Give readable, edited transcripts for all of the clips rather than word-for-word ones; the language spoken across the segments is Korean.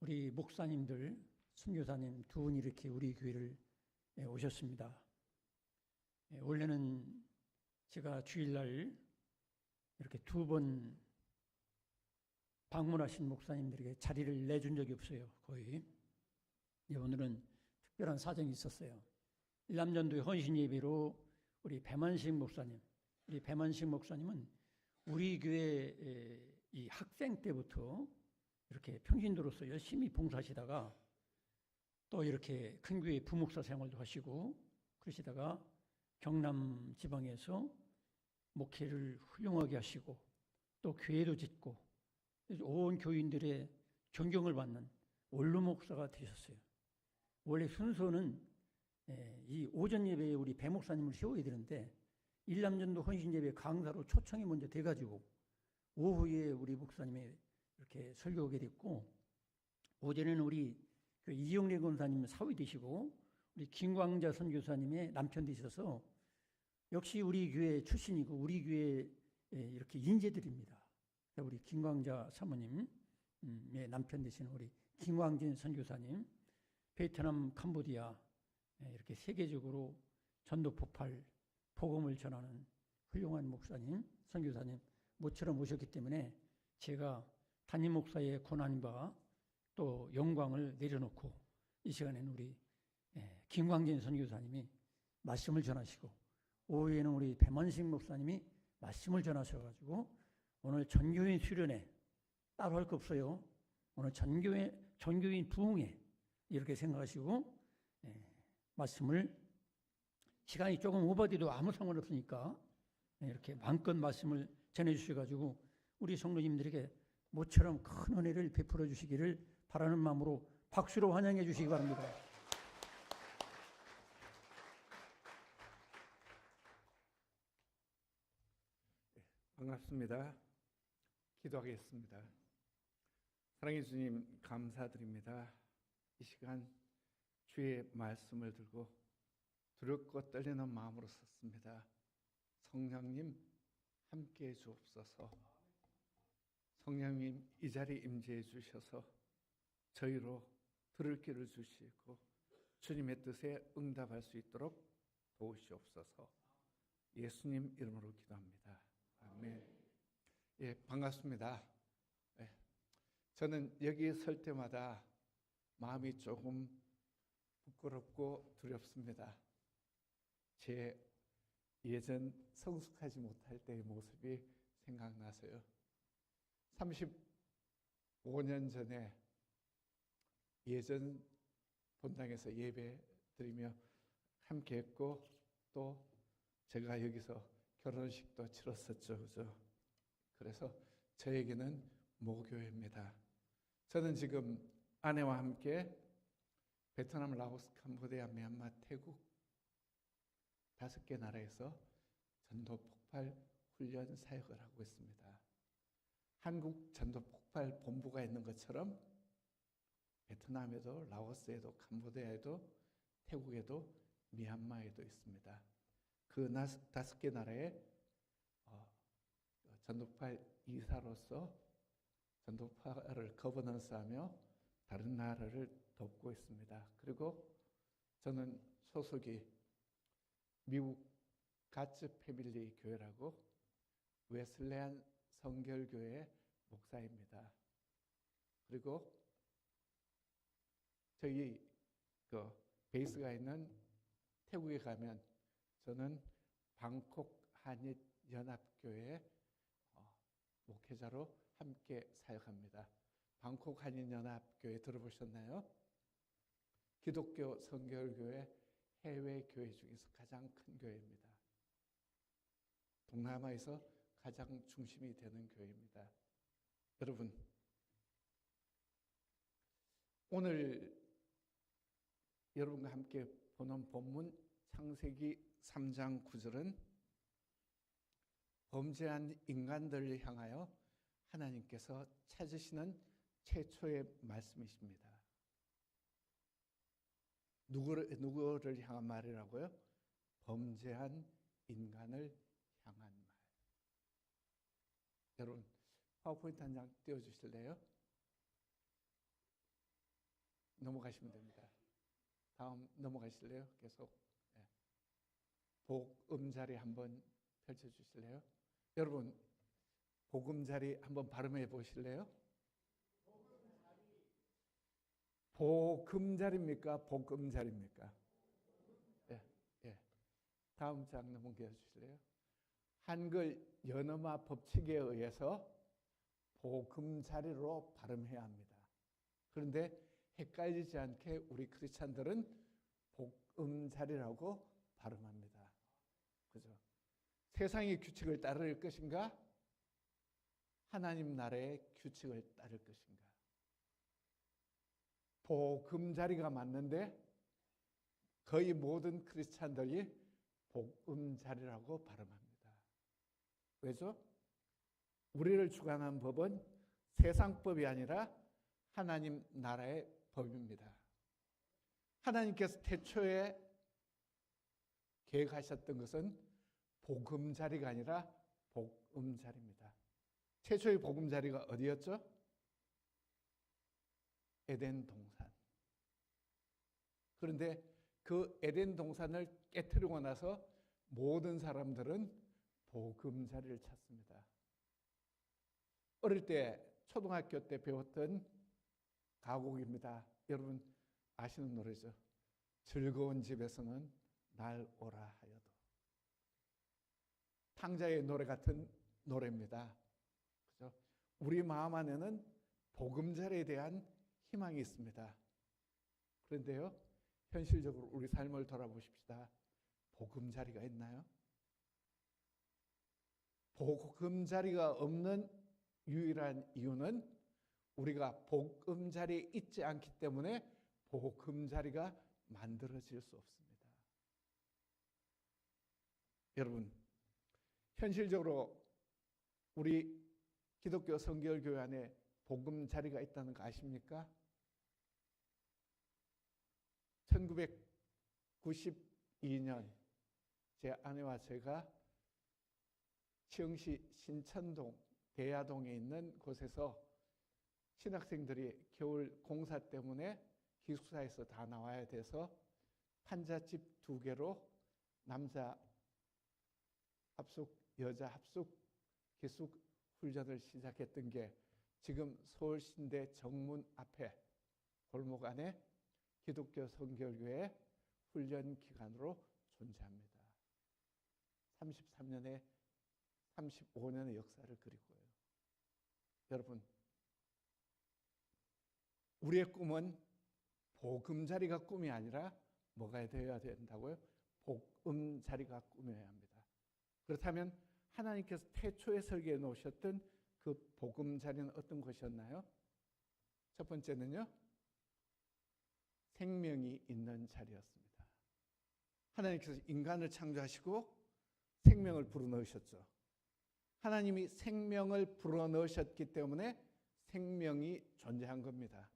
우리 목사님들, 선교사님 두 분이 이렇게 우리 교회를 오셨습니다. 원래는 제가 주일날 이렇게 두 번 방문하신 목사님들에게 자리를 내준 적이 없어요, 거의. 오늘은 특별한 사정이 있었어요. 일남전도의 헌신예배로 우리 배만식 목사님, 우리 배만식 목사님은 우리 교회 이 학생 때부터 이렇게 평신도로서 열심히 봉사하시다가 또 이렇게 큰 교회 부목사 생활도 하시고 그러시다가 경남 지방에서 목회를 훌륭하게 하시고 또 교회도 짓고 온 교인들의 존경을 받는 원로 목사가 되셨어요. 원래 순서는 이 오전 예배에 우리 배 목사님을 세워야 되는데 일남전도 헌신예배 강사로 초청이 먼저 돼가지고 오후에 우리 목사님이 이렇게 설교하게 됐고, 오전에는 우리 이영래 권사님 사위 되시고 우리 김광자 선교사님의 남편 되셔서 역시 우리 교회 출신이고 우리 교회 이렇게 인재들입니다. 우리 김광자 사모님의 남편 되시는 우리 김광진 선교사님, 베트남, 캄보디아 이렇게 세계적으로 전도 폭발 복음을 전하는 훌륭한 목사님, 선교사님 모처럼 오셨기 때문에 제가 담임 목사의 고난과 또 영광을 내려놓고 이 시간에는 우리 김광진 선교사님이 말씀을 전하시고 오후에는 우리 배만식 목사님이 말씀을 전하셔가지고 오늘 전교인 수련회 따로 할 거 없어요. 오늘 전교인 부흥회 이렇게 생각하시고 말씀을 시간이 조금 오버돼도 아무 상관없으니까 이렇게 마음껏 말씀을 전해주셔가지고 우리 성도님들에게 모처럼 큰 은혜를 베풀어 주시기를 바라는 마음으로 박수로 환영해 주시기 바랍니다. 반갑습니다. 기도하겠습니다. 사랑해 주님 감사드립니다. 이 시간 주의 말씀을 들고 두렵고 떨리는 마음으로 섰습니다. 성령님 함께해 주옵소서. 성령님 이 자리에 임재해 주셔서 저희로 들을 길을 주시고 주님의 뜻에 응답할 수 있도록 도우시옵소서. 예수님 이름으로 기도합니다. 아멘. 예, 반갑습니다. 저는 여기에 설 때마다 마음이 조금 부끄럽고 두렵습니다. 제 예전 성숙하지 못할 때의 모습이 생각나서요. 35년 전에 예전 본당에서 예배 드리며 함께 했고 또 제가 여기서 결혼식도 치렀었죠. 그죠? 그래서 저에게는 모교회입니다. 저는 지금 아내와 함께 베트남, 라오스, 캄보디아, 미얀마, 태국 5개 나라에서 전도 폭발 훈련 사역을 하고 있습니다. 한국 전도 폭발 본부가 있는 것처럼 베트남에도 라오스에도 캄보디아에도 태국에도 미얀마에도 있습니다. 그 5개 나라에 전도파 이사로서 전도파를 거버넌스하며 다른 나라를 돕고 있습니다. 그리고 저는 소속이 미국 가츠 패밀리 교회라고 웨슬레안 성결교회 목사입니다. 그리고 저희 베이스가 있는 태국에 가면 저는 방콕 한인 연합교회 목회자로 함께 사역합니다. 방콕 한인 연합교회 들어보셨나요? 기독교 성결교회 해외 교회 중에서 가장 큰 교회입니다. 동남아에서 가장 중심이 되는 교회입니다. 여러분, 오늘 여러분과 함께 보는 본문 창세기 3장 9절은 범죄한 인간들을 향하여 하나님께서 찾으시는 최초의 말씀이십니다. 누구를 향한 말이라고요? 범죄한 인간을 향한 말. 여러분, 파워포인트 한 장 띄워주실래요? 넘어가시면 됩니다. 다음 넘어가실래요? 계속. 예. 복음자리 한번 펼쳐주실래요? 여러분, 복음자리 한번 발음해 보실래요? 복음자리입니까? 복음자리입니까? 예, 예. 다음 장 넘겨 주실래요? 한글 연어마 법칙에 의해서 복음자리로 발음해야 합니다. 그런데 헷갈리지 않게 우리 크리스찬들은 복음자리라고 발음합니다. 그죠? 세상의 규칙을 따를 것인가? 하나님 나라의 규칙을 따를 것인가? 복음자리가 맞는데 거의 모든 크리스찬들이 복음자리라고 발음합니다. 왜죠? 우리를 주관한 법은 세상 법이 아니라 하나님 나라의 법입니다. 하나님께서 태초에 계획하셨던 것은 복음자리가 아니라 복음자리입니다. 최초의 복음자리가 어디였죠? 에덴 동산. 그런데 그 에덴 동산을 깨트리고 나서 모든 사람들은 복음자리를 찾습니다. 어릴 때 초등학교 때 배웠던 가곡입니다. 여러분 아시는 노래죠. 즐거운 집에서는 날 오라 하여도. 탕자의 노래 같은 노래입니다. 그죠? 우리 마음 안에는 복음자리에 대한 희망이 있습니다. 그런데요, 현실적으로 우리 삶을 돌아보십시다. 복음자리가 있나요? 복음자리가 없는 유일한 이유는 우리가 복음자리에 있지 않기 때문에 복음자리가 만들어질 수 없습니다. 여러분, 현실적으로 우리 기독교 성결교회 안에 복음자리가 있다는 거 아십니까? 1992년 제 아내와 제가 시흥시 신천동 대야동에 있는 곳에서 신학생들이 겨울 공사 때문에 기숙사에서 다 나와야 돼서 판잣집 2개로 남자 합숙, 여자 합숙, 기숙 훈련을 시작했던 게 지금 서울신대 정문 앞에 골목 안에 기독교 성결교회 훈련 기관으로 존재합니다. 33년의 35년의 역사를 그리고요. 여러분, 우리의 꿈은 복음자리가 꿈이 아니라 뭐가 되어야 된다고요? 복음자리가 꿈이어야 합니다. 그렇다면 하나님께서 태초에 설계해 놓으셨던 그 복음자리는 어떤 것이었나요? 첫 번째는요, 생명이 있는 자리였습니다. 하나님께서 인간을 창조하시고 생명을 불어넣으셨죠. 하나님이 생명을 불어넣으셨기 때문에 생명이 존재한 겁니다.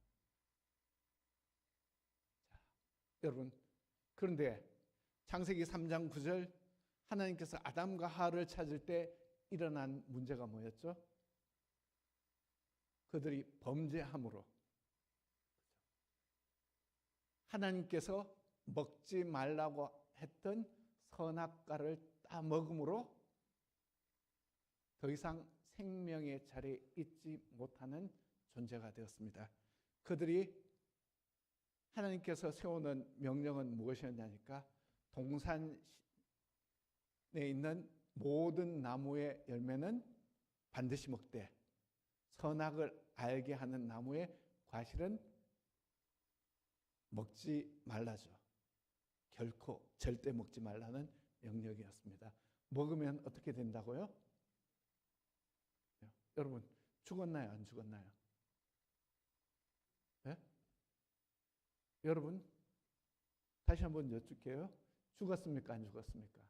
자, 여러분, 그런데 창세기 3장 9절 하나님께서 아담과 하와를 찾을 때 일어난 문제가 뭐였죠? 그들이 범죄함으로 하나님께서 먹지 말라고 했던 선악과를 따먹음으로 더 이상 생명의 자리에 있지 못하는 존재가 되었습니다. 그들이 하나님께서 세우는 명령은 무엇이었냐니까 동산에 있는 모든 나무의 열매는 반드시 먹되 선악을 알게 하는 나무의 과실은 먹지 말라죠. 결코 절대 먹지 말라는 명령이었습니다. 먹으면 어떻게 된다고요? 여러분, 죽었나요? 안 죽었나요? 네? 여러분, 다시 한번 여쭙게요. 죽었습니까? 안 죽었습니까?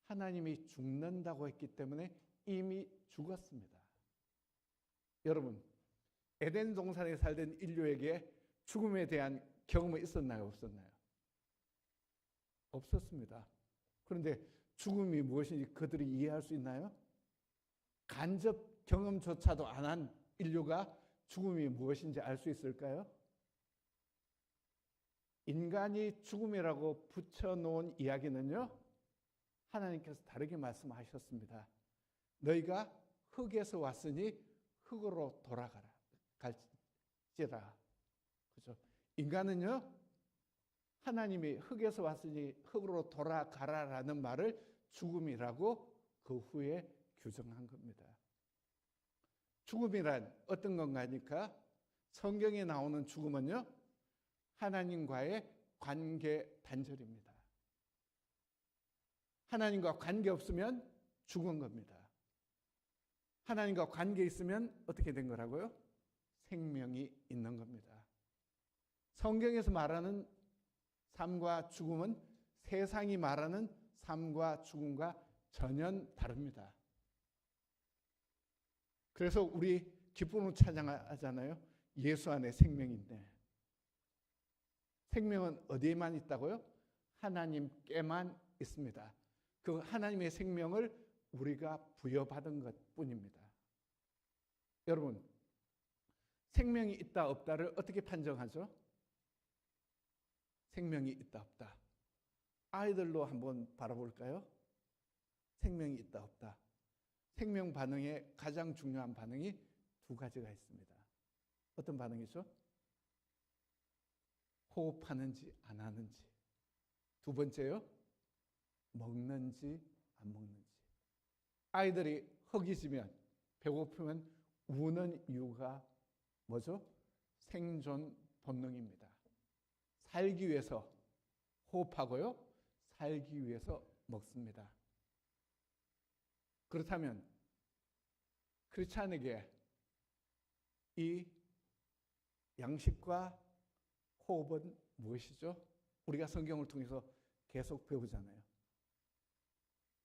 하나님이 죽는다고 했기 때문에 이미 죽었습니다. 여러분, 에덴 동산에 살던 인류에게 죽음에 대한 경험이 있었나요? 없었나요? 없었습니다. 그런데 죽음이 무엇인지 그들이 이해할 수 있나요? 간접 경험조차도 안 한 인류가 죽음이 무엇인지 알 수 있을까요? 인간이 죽음이라고 붙여놓은 이야기는요, 하나님께서 다르게 말씀하셨습니다. 너희가 흙에서 왔으니 흙으로 돌아가라. 갈지라. 그죠? 인간은요, 하나님이 흙에서 왔으니 흙으로 돌아가라라는 말을 죽음이라고 그 후에 규정한 겁니다. 죽음이란 어떤 건가 하니까 성경에 나오는 죽음은요, 하나님과의 관계 단절입니다. 하나님과 관계 없으면 죽은 겁니다. 하나님과 관계 있으면 어떻게 된 거라고요? 생명이 있는 겁니다. 성경에서 말하는 삶과 죽음은 세상이 말하는 삶과 죽음과 전혀 다릅니다. 그래서 우리 기쁨으로 찬양하잖아요. 예수 안에 생명인데, 생명은 어디에만 있다고요? 하나님께만 있습니다. 그 하나님의 생명을 우리가 부여받은 것뿐입니다. 여러분, 생명이 있다 없다를 어떻게 판정하죠? 생명이 있다 없다. 아이들로 한번 바라볼까요? 생명이 있다 없다. 생명 반응의 가장 중요한 반응이 두 가지가 있습니다. 어떤 반응이죠? 호흡하는지 안 하는지. 두 번째요, 먹는지 안 먹는지. 아이들이 허기지면, 배고프면 우는 이유가 뭐죠? 생존 본능입니다. 살기 위해서 호흡하고요, 살기 위해서 먹습니다. 그렇다면 크리스찬에게 이 양식과 호흡은 무엇이죠? 우리가 성경을 통해서 계속 배우잖아요.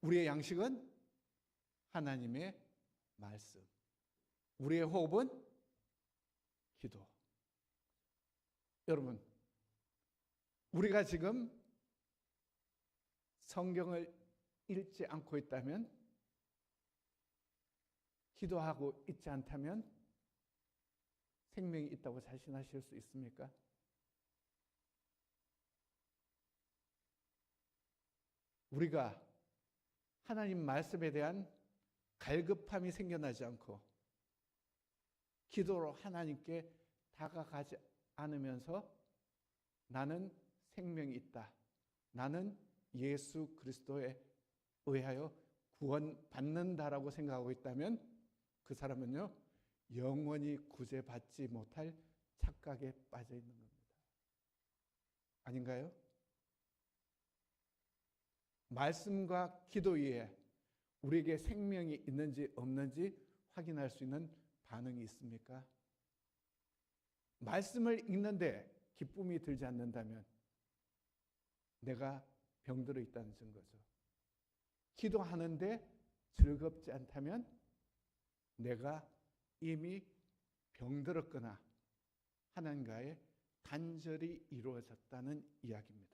우리의 양식은 하나님의 말씀, 우리의 호흡은 기도. 여러분, 우리가 지금 성경을 읽지 않고 있다면, 기도하고 있지 않다면 생명이 있다고 자신하실 수 있습니까? 우리가 하나님 말씀에 대한 갈급함이 생겨나지 않고 기도로 하나님께 다가가지 않으면서 나는 생명이 있다, 나는 예수 그리스도에 의하여 구원받는다라고 생각하고 있다면 그 사람은요, 영원히 구제받지 못할 착각에 빠져 있는 겁니다. 아닌가요? 말씀과 기도 위에 우리에게 생명이 있는지 없는지 확인할 수 있는 반응이 있습니까? 말씀을 읽는데 기쁨이 들지 않는다면 내가 병들어 있다는 증거죠. 기도하는데 즐겁지 않다면 내가 이미 병들었거나 하나님과의 단절이 이루어졌다는 이야기입니다.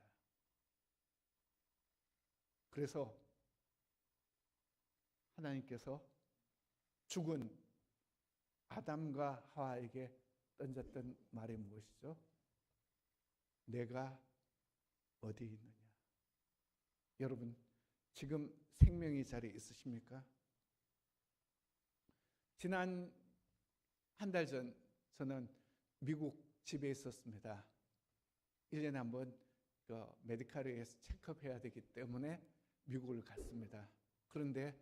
그래서 하나님께서 죽은 아담과 하와에게 던졌던 말이 무엇이죠? 내가 어디 있느냐? 여러분, 지금 생명의 자리에 있으십니까? 지난 한 달 전 저는 미국 집에 있었습니다. 1년에 한 번 메디컬에서 체크업해야 되기 때문에 미국을 갔습니다. 그런데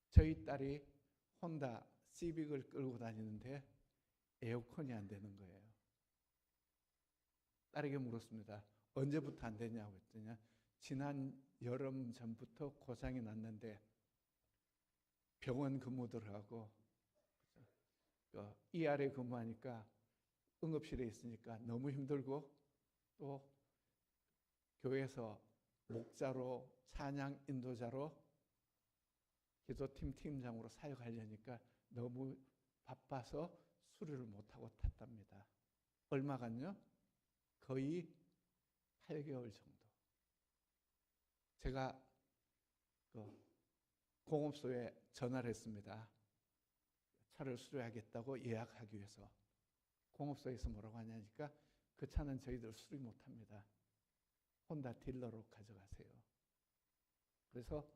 저희 딸이 혼다 시빅을 끌고 다니는데 에어컨이 안 되는 거예요. 딸에게 물었습니다. 언제부터 안 되냐고 했더니 지난 여름 전부터 고장이 났는데 병원 근무들 하고 ER에 근무하니까 응급실에 있으니까 너무 힘들고 또 교회에서 목자로 찬양 인도자로 기도팀 팀장으로 사역하려니까 너무 바빠서 수료를 못하고 탔답니다. 얼마간요? 거의 8개월 정도. 제가 공업소에 전화를 했습니다. 차를 수리하겠다고 예약하기 위해서 공업소에서 뭐라고 하냐니까 그 차는 저희들 수리 못합니다. 혼다 딜러로 가져가세요. 그래서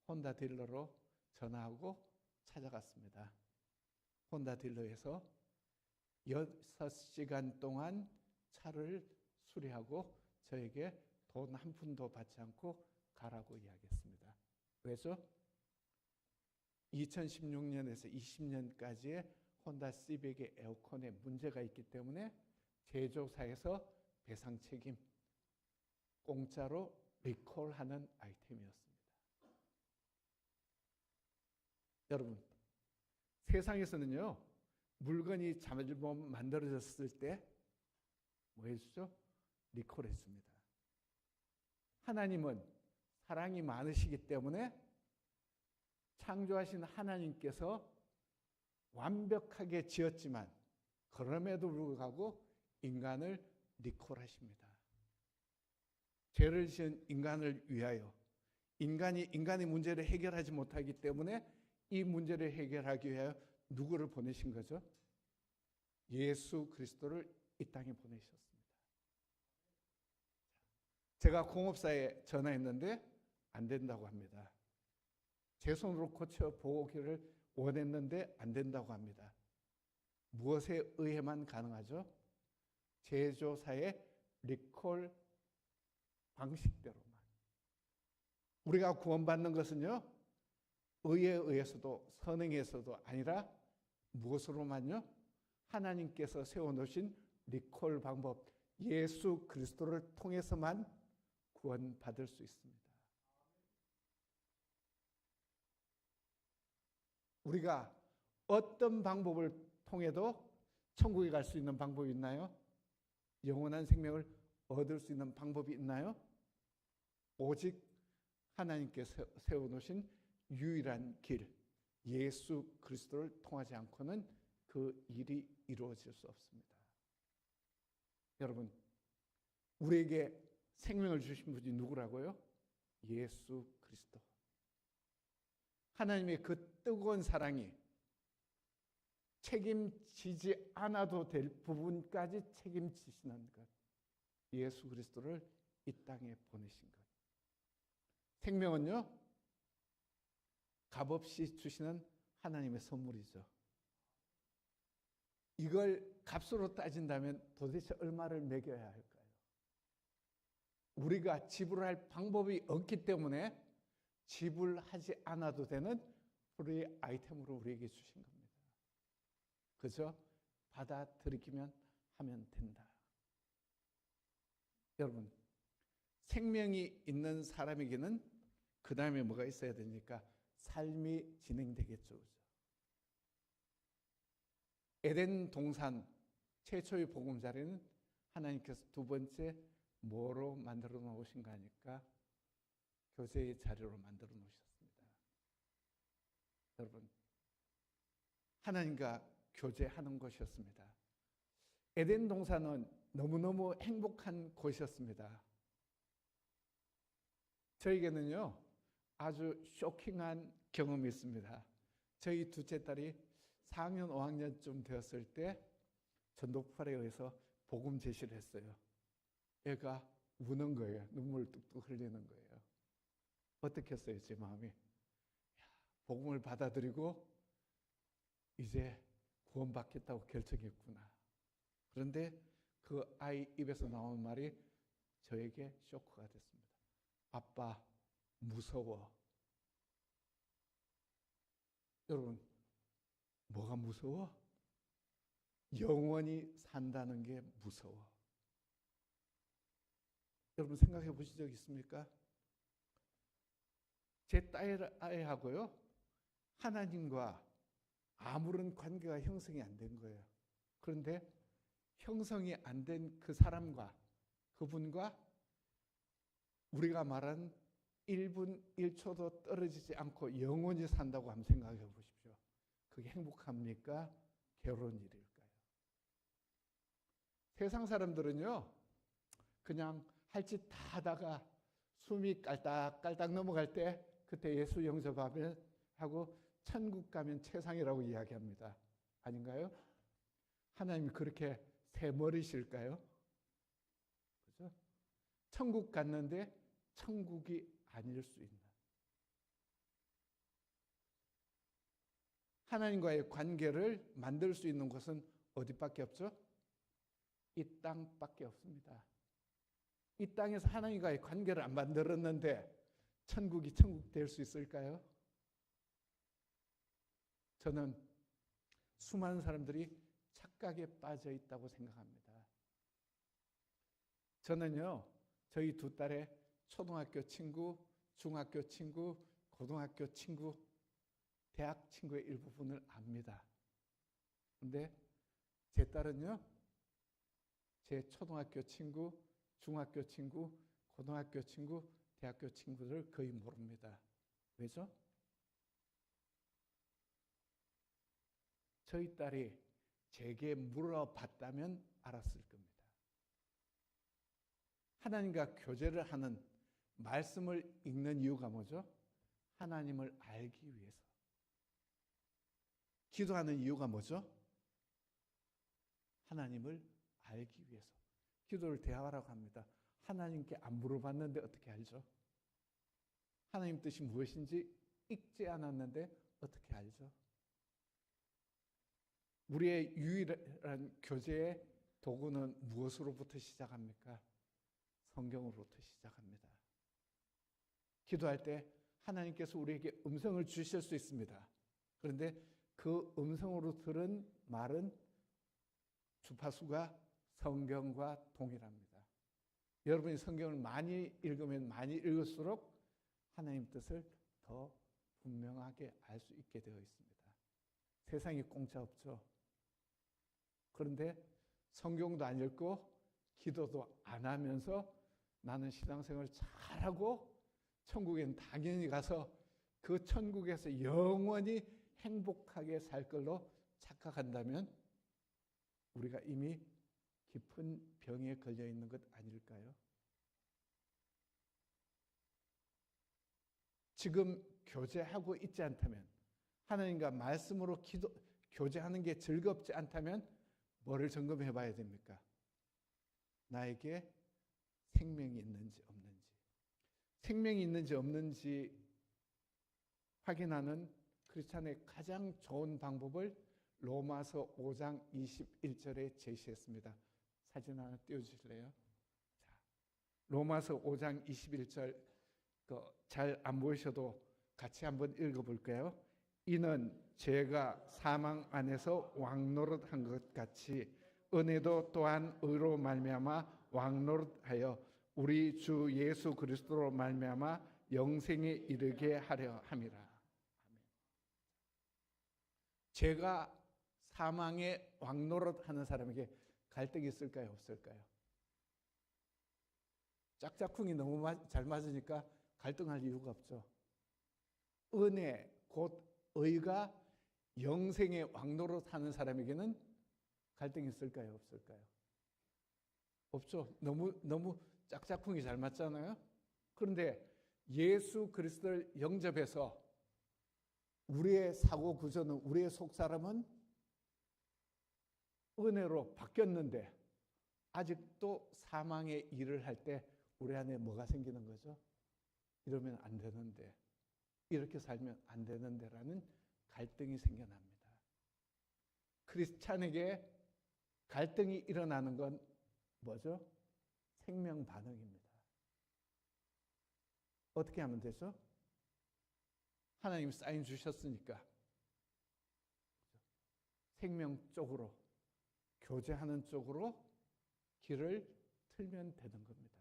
혼다 딜러로 전화하고 찾아갔습니다. 혼다 딜러에서 6시간 동안 차를 수리하고 저에게 돈 한 푼도 받지 않고 가라고 이야기했습니다. 왜죠? 2016년에서 20년까지의 혼다 시빅의 에어컨에 문제가 있기 때문에 제조사에서 배상 책임 공짜로 리콜하는 아이템이었습니다. 여러분, 세상에서는요, 물건이 잘못 만들어졌을 때 뭐 해주죠? 리콜해 줍니다. 하나님은 사랑이 많으시기 때문에 창조하신 하나님께서 완벽하게 지었지만 그럼에도 불구하고 인간을 리콜하십니다. 죄를 지은 인간을 위하여 인간이 인간의 문제를 해결하지 못하기 때문에 이 문제를 해결하기 위하여 누구를 보내신 거죠? 예수 그리스도를 이 땅에 보내셨습니다. 제가 공업사에 전화했는데 안 된다고 합니다. 제 손으로 고쳐보기를 원했는데 안 된다고 합니다. 무엇에 의해만 가능하죠? 제조사의 리콜 방식대로만. 우리가 구원받는 것은요, 의에 의해서도 선행에서도 아니라 무엇으로만요? 하나님께서 세워놓으신 리콜 방법, 예수 그리스도를 통해서만 구원받을 수 있습니다. 우리가 어떤 방법을 통해도 천국에 갈 수 있는 방법이 있나요? 영원한 생명을 얻을 수 있는 방법이 있나요? 오직 하나님께서 세워놓으신 유일한 길, 예수 그리스도를 통하지 않고는 그 일이 이루어질 수 없습니다. 여러분, 우리에게 생명을 주신 분이 누구라고요? 예수 그리스도. 하나님의 그 뜨거운 사랑이 책임지지 않아도 될 부분까지 책임지시는 것, 예수 그리스도를 이 땅에 보내신 것. 생명은요, 값없이 주시는 하나님의 선물이죠. 이걸 값으로 따진다면 도대체 얼마를 매겨야 할까요? 우리가 지불할 방법이 없기 때문에 지불하지 않아도 되는 프리 아이템으로 우리에게 주신 겁니다. 그저 받아들이기만 하면 된다. 여러분, 생명이 있는 사람에게는 그 다음에 뭐가 있어야 되니까 삶이 진행되겠죠. 에덴 동산 최초의 보금자리는 하나님께서 두 번째 뭐로 만들어 놓으신가 하니까 교제의 자리로 만들어 놓으셨습니다. 여러분, 하나님과 교제하는 곳이었습니다. 에덴 동산은 너무너무 행복한 곳이었습니다. 저에게는요, 아주 쇼킹한 경험이 있습니다. 저희 둘째 딸이 4학년, 5학년쯤 되었을 때 전도파에 의해서 복음 제시를 했어요. 애가 우는 거예요. 눈물 뚝뚝 흘리는 거예요. 어떻게 했어요, 제 마음이? 복음을 받아들이고 이제 구원받겠다고 결정했구나. 그런데 그 아이 입에서 나온 말이 저에게 쇼크가 됐습니다. 아빠, 무서워. 여러분, 뭐가 무서워? 영원히 산다는 게 무서워. 여러분 생각해 보신 적 있습니까? 제 딸아이하고요, 하나님과 아무런 관계가 형성이 안 된 거예요. 그런데 형성이 안 된 그 사람과, 그분과 우리가 말한 1분 1초도 떨어지지 않고 영원히 산다고 한번 생각해 보십시오. 그게 행복합니까? 괴로운 일일까요? 세상 사람들은요, 그냥 할 짓 다 하다가 숨이 깔딱깔딱 넘어갈 때 그때 예수 영접하면 하고 천국 가면 최상이라고 이야기합니다. 아닌가요? 하나님이 그렇게 새머리실까요? 그죠? 천국 갔는데 천국이 아닐 수 있는, 하나님과의 관계를 만들 수 있는 곳은 어디밖에 없죠? 이 땅밖에 없습니다. 이 땅에서 하나님과의 관계를 안 만들었는데 천국이 천국 될 수 있을까요? 저는 수많은 사람들이 착각에 빠져 있다고 생각합니다. 저는요, 저희 두 딸의 초등학교 친구, 중학교 친구, 고등학교 친구, 대학 친구의 일부분을 압니다. 근데 제 딸은요, 제 초등학교 친구, 중학교 친구, 고등학교 친구, 대학교 친구들을 거의 모릅니다. 왜죠? 저희 딸이 제게 물어봤다면 알았을 겁니다. 하나님과 교제를 하는, 말씀을 읽는 이유가 뭐죠? 하나님을 알기 위해서. 기도하는 이유가 뭐죠? 하나님을 알기 위해서. 기도를 대화하라고 합니다. 하나님께 안 물어봤는데 어떻게 알죠? 하나님 뜻이 무엇인지 읽지 않았는데 어떻게 알죠? 우리의 유일한 교제의 도구는 무엇으로부터 시작합니까? 성경으로부터 시작합니다. 기도할 때 하나님께서 우리에게 음성을 주실 수 있습니다. 그런데 그 음성으로 들은 말은 주파수가 성경과 동일합니다. 여러분이 성경을 많이 읽으면 많이 읽을수록 하나님 뜻을 더 분명하게 알 수 있게 되어 있습니다. 세상이 공짜 없죠. 그런데 성경도 안 읽고 기도도 안 하면서 나는 신앙생활을 잘하고 천국엔 당연히 가서 그 천국에서 영원히 행복하게 살 걸로 착각한다면 우리가 이미 깊은 병에 걸려 있는 것 아닐까요? 지금 교제하고 있지 않다면, 하나님과 말씀으로 교제하는 게 즐겁지 않다면 뭐를 점검해 봐야 됩니까? 나에게 생명이 있는지 없는지. 생명이 있는지 없는지 확인하는 크리스찬의 가장 좋은 방법을 로마서 5장 21절에 제시했습니다. 사진 하나 띄워주실래요? 자, 로마서 5장 21절 잘 안 보이셔도 같이 한번 읽어볼까요? 이는 죄가 사망 안에서 왕노릇한 것 같이 은혜도 또한 의로 말미암아 왕노릇하여 우리 주 예수 그리스도로 말미암아 영생에 이르게 하려 함이라. 죄가 사망의 왕노릇하는 사람에게 갈등이 있을까요? 없을까요? 짝짝꿍이 너무 잘 맞으니까 갈등할 이유가 없죠. 은혜, 곧 의가 영생의 왕노릇하는 사람에게는 갈등이 있을까요? 없을까요? 없죠. 너무 짝짝꿍이 잘 맞잖아요. 그런데 예수 그리스도를 영접해서 우리의 사고 구조는, 우리의 속 사람은 은혜로 바뀌었는데 아직도 사망의 일을 할 때 우리 안에 뭐가 생기는 거죠? 이러면 안 되는데, 이렇게 살면 안 되는데라는 갈등이 생겨납니다. 크리스찬에게 갈등이 일어나는 건 뭐죠? 생명 반응입니다. 어떻게 하면 되죠? 하나님 사인 주셨으니까 생명 쪽으로, 교제하는 쪽으로 길을 틀면 되는 겁니다.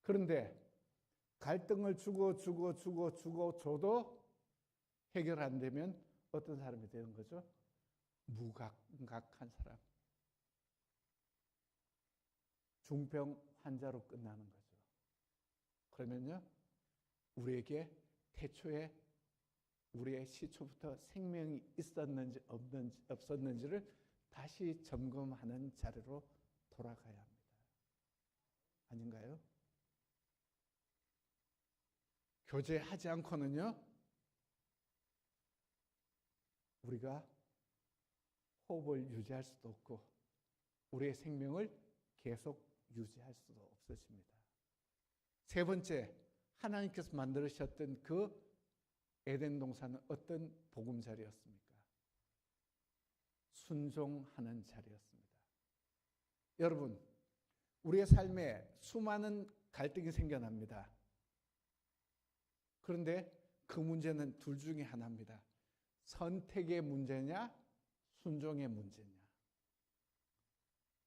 그런데 갈등을 줘도 해결 안 되면 어떤 사람이 되는 거죠? 무감각한 사람. 중병 환자로 끝나는 거죠. 그러면요, 우리에게 태초에 우리의 시초부터 생명이 있었는지 없었는지를 다시 점검하는 자리로 돌아가야 합니다. 아닌가요? 교제하지 않고는요, 우리가 호흡을 유지할 수도 없고 우리의 생명을 계속 유지할 수도 없어집니다. 세 번째, 하나님께서 만들으셨던 그 에덴 동산은 어떤 보금자리였습니까? 순종하는 자리였습니다. 여러분, 우리의 삶에 수많은 갈등이 생겨납니다. 그런데 그 문제는 둘 중에 하나입니다. 선택의 문제냐, 순종의 문제냐.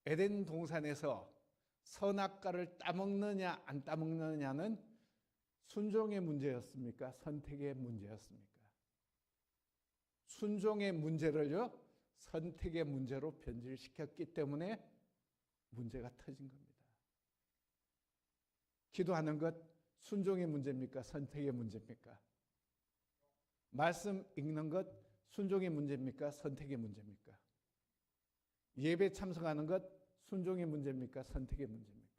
에덴 동산에서 선악과를 따먹느냐 안 따먹느냐는 순종의 문제였습니까? 선택의 문제였습니까? 순종의 문제를요, 선택의 문제로 변질시켰기 때문에 문제가 터진 겁니다. 기도하는 것 순종의 문제입니까? 선택의 문제입니까? 말씀 읽는 것 순종의 문제입니까? 선택의 문제입니까? 예배 참석하는 것 순종의 문제입니까? 선택의 문제입니까?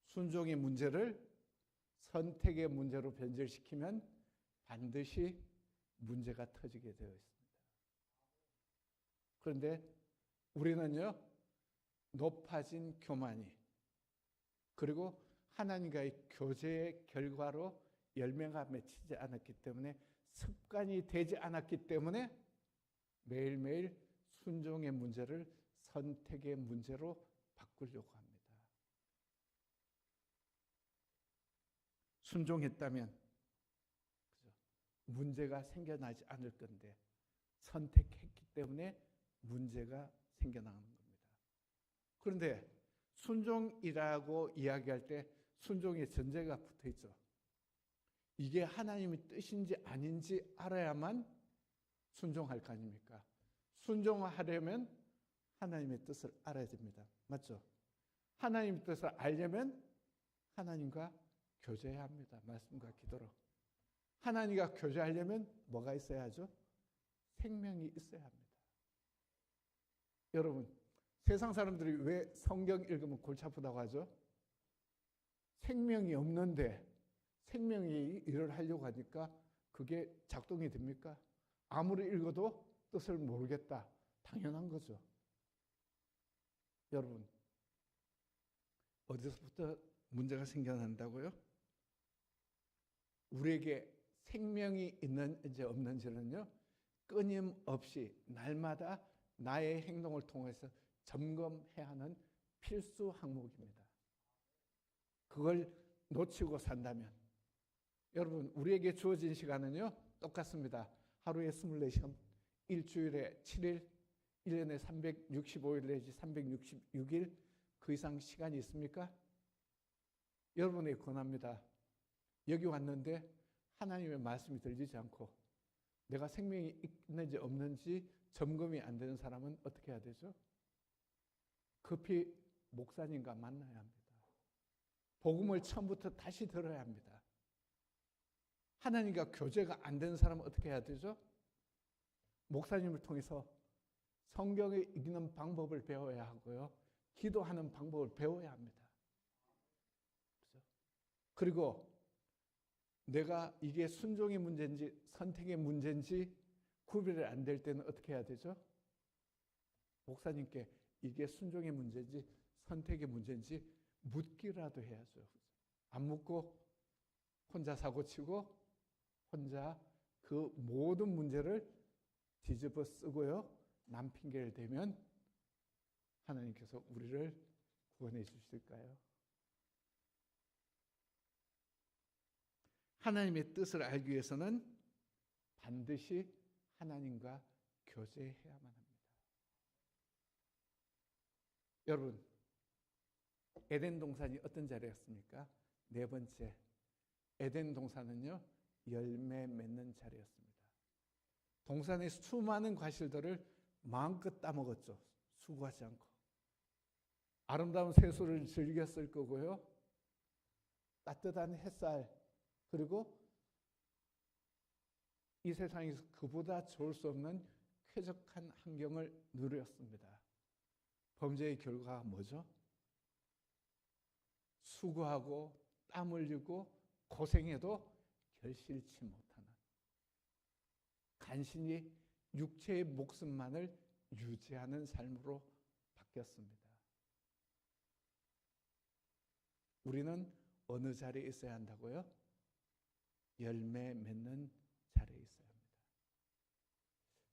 순종의 문제를 선택의 문제로 변질시키면 반드시 문제가 터지게 되어 있습니다. 그런데 우리는요, 높아진 교만이 그리고 하나님과의 교제의 결과로 열매가 맺히지 않았기 때문에, 습관이 되지 않았기 때문에 매일매일 순종의 문제를 선택의 문제로 바꾸려고 합니다. 순종했다면 문제가 생겨나지 않을 건데 선택했기 때문에 문제가 생겨나는 겁니다. 그런데 순종이라고 이야기할 때 순종의 전제가 붙어 있죠. 이게 하나님의 뜻인지 아닌지 알아야만 순종할 거 아닙니까? 순종하려면 하나님의 뜻을 알아야 됩니다. 맞죠? 하나님의 뜻을 알려면 하나님과 교제해야 합니다. 말씀과 기도로. 하나님과 교제하려면 뭐가 있어야 하죠? 생명이 있어야 합니다. 여러분, 세상 사람들이 왜 성경 읽으면 골치 아프다고 하죠? 생명이 없는데 생명이 일을 하려고 하니까 그게 작동이 됩니까? 아무리 읽어도 뜻을 모르겠다. 당연한 거죠. 여러분, 어디서부터 문제가 생겨난다고요? 우리에게 생명이 있는지 없는지는요, 끊임없이 날마다 나의 행동을 통해서 점검해야 하는 필수 항목입니다. 그걸 놓치고 산다면, 여러분, 우리에게 주어진 시간은요 똑같습니다. 하루에 24시간, 일주일에 7일, 1년에 365일 내지 366일, 그 이상 시간이 있습니까? 여러분에게 권합니다. 여기 왔는데 하나님의 말씀이 들리지 않고 내가 생명이 있는지 없는지 점검이 안 되는 사람은 어떻게 해야 되죠? 급히 목사님과 만나야 합니다. 복음을 처음부터 다시 들어야 합니다. 하나님과 교제가 안 되는 사람은 어떻게 해야 되죠? 목사님을 통해서 성경을 읽는 방법을 배워야 하고요, 기도하는 방법을 배워야 합니다. 그렇죠? 그리고 내가 이게 순종의 문제인지 선택의 문제인지 구별이 안 될 때는 어떻게 해야 되죠? 목사님께 이게 순종의 문제인지 선택의 문제인지 묻기라도 해야죠. 안 묻고 혼자 사고치고 혼자 그 모든 문제를 뒤집어 쓰고요, 남 핑계를 대면 하나님께서 우리를 구원해 주실까요? 하나님의 뜻을 알기 위해서는 반드시 하나님과 교제해야만 합니다. 여러분, 에덴 동산이 어떤 자리였습니까? 네 번째, 에덴 동산은요, 열매 맺는 자리였습니다. 동산의 수많은 과실들을 마음껏 따먹었죠. 수고하지 않고. 아름다운 세수를 즐겼을 거고요, 따뜻한 햇살, 그리고 이 세상에서 그보다 좋을 수 없는 쾌적한 환경을 누렸습니다. 범죄의 결과가 뭐죠? 수고하고 땀 흘리고 고생해도 결실치 못하는, 간신히 육체의 목숨만을 유지하는 삶으로 바뀌었습니다. 우리는 어느 자리에 있어야 한다고요? 열매 맺는 자리에 있어야 합니다.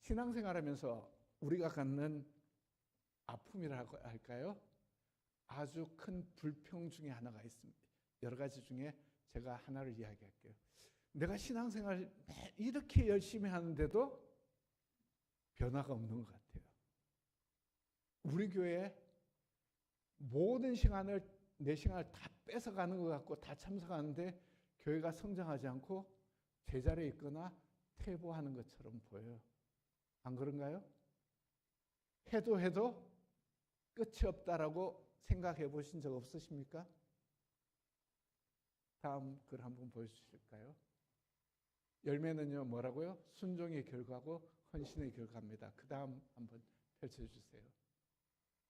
신앙생활하면서 우리가 갖는 아픔이라고 할까요? 아주 큰 불평 중에 하나가 있습니다. 여러 가지 중에 제가 하나를 이야기할게요. 내가 신앙생활 이렇게 열심히 하는데도 변화가 없는 것 같아요. 우리 교회 모든 시간을 내 시간을 다 뺏어가는 것 같고 다 참석하는데 교회가 성장하지 않고 제자리에 있거나 퇴보하는 것처럼 보여요. 안 그런가요? 해도 끝이 없다라고 생각해 보신 적 없으십니까? 다음 글 한번 보여주실까요? 열매는요 뭐라고요? 순종의 결과고 헌신의 결과입니다. 그 다음 한번 펼쳐주세요.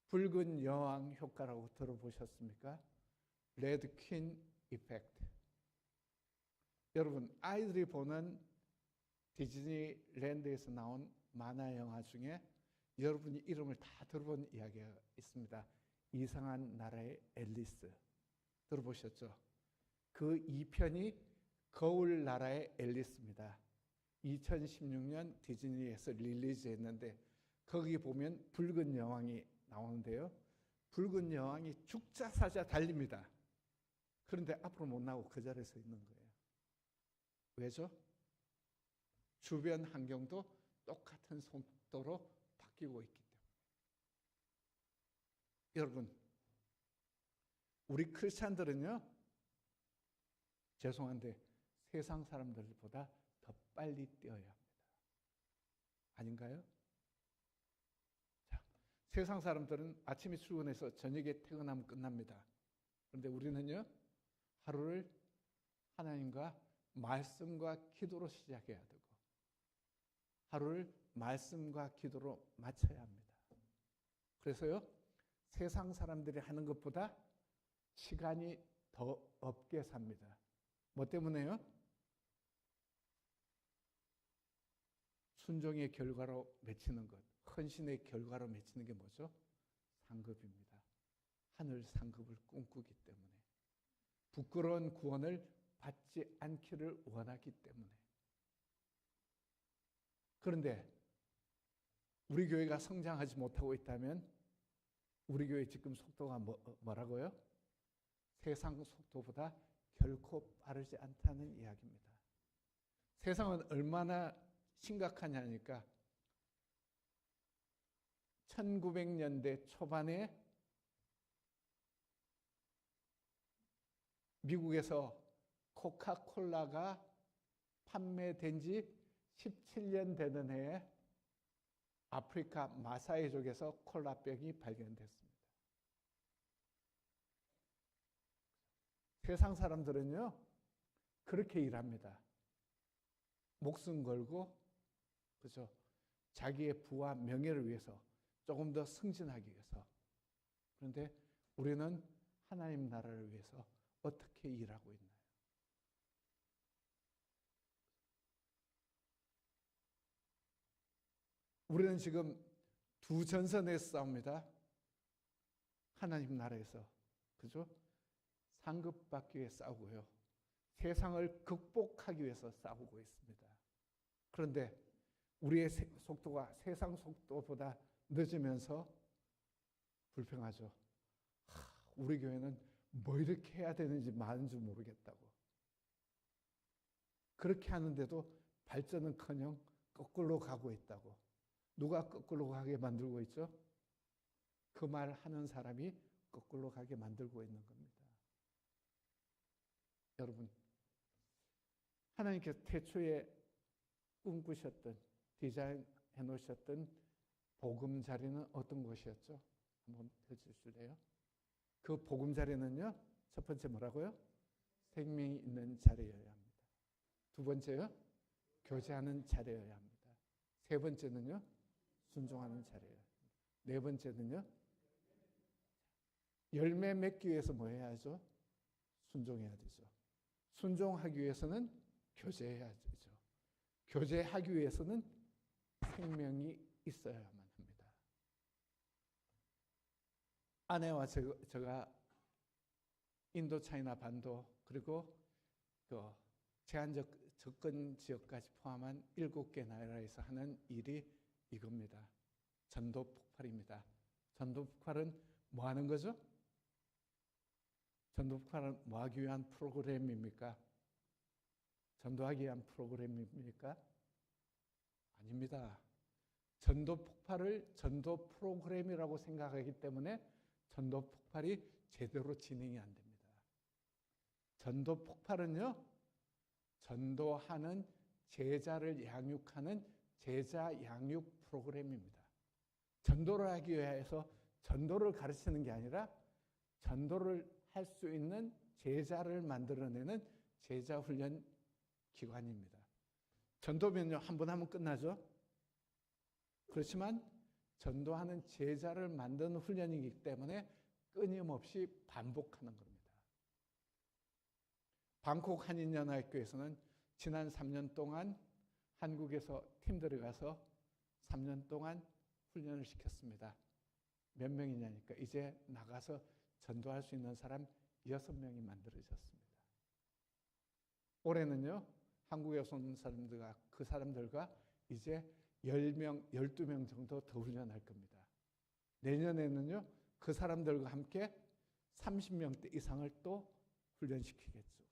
붉은 여왕 효과라고 들어보셨습니까? 레드 퀸 이펙트. 여러분 아이들이 보는 디즈니랜드에서 나온 만화 영화 중에 여러분이 이름을 다 들어본 이야기가 있습니다. 이상한 나라의 앨리스 들어보셨죠? 그 2편이 거울 나라의 앨리스입니다. 2016년 디즈니에서 릴리즈했는데 거기 보면 붉은 여왕이 나오는데요. 붉은 여왕이 죽자 사자 달립니다. 그런데 앞으로 못 나오고 그 자리에 서 있는 거예요. 왜죠? 주변 환경도 똑같은 속도로 바뀌고 있기 때문에. 여러분, 우리 크리스찬들은요, 죄송한데 세상 사람들보다 더 빨리 뛰어야 합니다. 아닌가요? 자, 세상 사람들은 아침에 출근해서 저녁에 퇴근하면 끝납니다. 그런데 우리는요, 하루를 하나님과 말씀과 기도로 시작해야 되고 하루를 말씀과 기도로 마쳐야 합니다. 그래서요, 세상 사람들이 하는 것보다 시간이 더 없게 삽니다. 뭐 때문에요? 순종의 결과로 맺히는 것, 헌신의 결과로 맺히는 게 뭐죠? 상급입니다. 하늘 상급을 꿈꾸기 때문에, 부끄러운 구원을 받지 않기를 원하기 때문에. 그런데 우리 교회가 성장하지 못하고 있다면 우리 교회 지금 속도가 뭐라고요? 세상 속도보다 결코 빠르지 않다는 이야기입니다. 세상은 얼마나 심각하냐니까 1900년대 초반에 미국에서 코카콜라가 판매된 지 17년 되는 해에 아프리카 마사이족에서 콜라병이 발견됐습니다. 세상 사람들은요, 그렇게 일합니다. 목숨 걸고, 그죠? 자기의 부와 명예를 위해서, 조금 더 승진하기 위해서. 그런데 우리는 하나님 나라를 위해서 어떻게 일하고 있나요? 우리는 지금 두 전선에서 싸웁니다. 하나님 나라에서, 그죠? 상급받기 위해 싸우고요. 세상을 극복하기 위해서 싸우고 있습니다. 그런데 우리의 속도가 세상 속도보다 늦으면서 불평하죠. 우리 교회는 뭐 이렇게 해야 되는지 많은 줄 모르겠다고. 그렇게 하는데도 발전은커녕 거꾸로 가고 있다고. 누가 거꾸로 가게 만들고 있죠? 그 말 하는 사람이 거꾸로 가게 만들고 있는 겁니다. 여러분, 하나님께서 태초에 꿈꾸셨던, 디자인해 놓으셨던 보금자리는 어떤 것이었죠? 한번 펼쳐주실래요? 그 보금자리는요, 첫 번째 뭐라고요? 생명이 있는 자리여야 합니다. 두 번째요, 교제하는 자리여야 합니다. 세 번째는요, 순종하는 자리여야 합니다. 네 번째는요, 열매 맺기 위해서 뭐 해야 하죠? 순종해야 되죠. 순종하기 위해서는 교제해야 되죠. 교제하기 위해서는 생명이 있어야만 합니다. 아내와 제가 인도 차이나 반도 그리고 그 제한적 접근 지역까지 포함한 7개 나라에서 하는 일이 이겁니다. 전도 폭발입니다. 전도 폭발은 뭐 하는 거죠? 전도 폭발은 뭐 하기 위한 프로그램입니까? 전도하기 위한 프로그램입니까? 아닙니다. 전도 폭발을 전도 프로그램이라고 생각하기 때문에 전도 폭발이 제대로 진행이 안 됩니다. 전도 폭발은요, 전도하는 제자를 양육하는 제자 양육 프로그램입니다. 전도를 하기 위해서 전도를 가르치는 게 아니라 전도를 할 수 있는 제자를 만들어내는 제자 훈련 기관입니다. 전도면요, 한 번 하면 끝나죠. 그렇지만 전도하는 제자를 만드는 훈련이기 때문에 끊임없이 반복하는 겁니다. 방콕 한인연합교회에서는 지난 3년 동안 한국에서 팀들이 가서 3년 동안 훈련을 시켰습니다. 몇 명이냐니까 이제 나가서 전도할 수 있는 사람 6명이 만들어졌습니다. 올해는요, 한국에서 온 사람들과 그 사람들과 이제 10명, 12명 정도 더 훈련할 겁니다. 내년에는요, 그 사람들과 함께 30명대 이상을 또 훈련시키겠죠.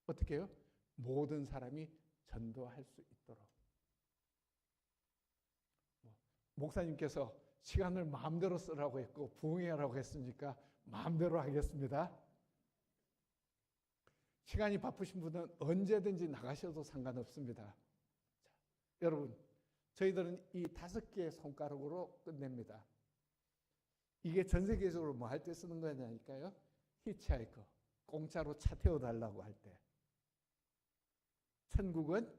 어떻게 해요? 모든 사람이 전도할 수 있도록. 목사님께서 시간을 마음대로 쓰라고 했고 부흥회라고 했으니까 마음대로 하겠습니다. 시간이 바쁘신 분은 언제든지 나가셔도 상관없습니다. 자, 여러분, 저희들은 이 5개의 손가락으로 끝냅니다. 이게 전 세계적으로 뭐 할 때 쓰는 거냐니까요. 히치하이커, 공짜로 차 태워달라고 할 때. 천국은